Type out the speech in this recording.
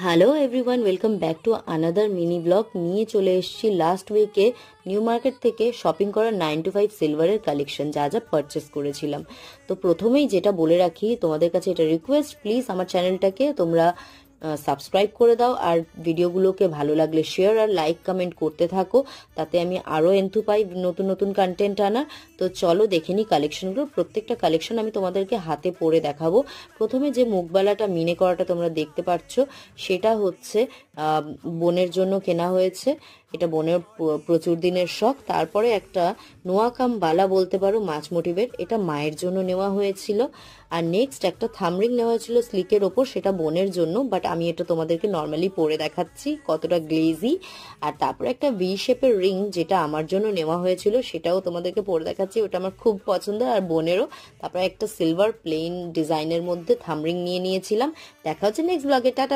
Hello everyone, welcome back to another mini blog. নিয়ে চলে এসেছি লাস্ট উইকে নিউ মার্কেট থেকে শপিং করা 9 to 5 সিলভারের কালেকশন, যা যা পারচেস করেছিলাম। তো প্রথমেই যেটা বলে রাখি, তোমাদের কাছে এটা রিকোয়েস্ট, প্লিজ আমার চ্যানেলটাকে তোমরা সাবস্ক্রাইব করে দাও, আর ভিডিওগুলোকে ভালো লাগলে শেয়ার আর লাইক কমেন্ট করতে থাকো, তাতে আমি আরও এন্থু পাই নতুন নতুন কন্টেন্ট আনার। তো চলো দেখে নিই কালেকশনগুলো। প্রত্যেকটা কালেকশন আমি তোমাদেরকে হাতে পরে দেখাবো। প্রথমে যে মুখবালাটা মিনে করাটা তোমরা দেখতে পাচ্ছ, সেটা হচ্ছে বোনের জন্য কেনা হয়েছে। এটা বোনের প্রচুর দিনের শখ। তারপরে একটা নোয়াকাম বালা বলতে পারো, মাছ মোটিভের, এটা মায়ের জন্য নেওয়া হয়েছিল। আর নেক্সট একটা থামরিং নেওয়া হয়েছিল স্লিকের ওপর, সেটা বোনের জন্য, বাট আমি এটা তোমাদেরকে নর্মালি পরে দেখাচ্ছি কতটা গ্লেজি। আর তারপরে একটা ভি শেপের রিং, যেটা আমার জন্য নেওয়া হয়েছিল, সেটাও তোমাদেরকে পরে দেখাচ্ছি, ওটা আমার খুব পছন্দ, আর বোনেরও। তারপরে একটা সিলভার প্লেন ডিজাইনের মধ্যে থামরিং নিয়ে নিয়েছিলাম। দেখা হচ্ছে নেক্সট ব্লগে, টাটা।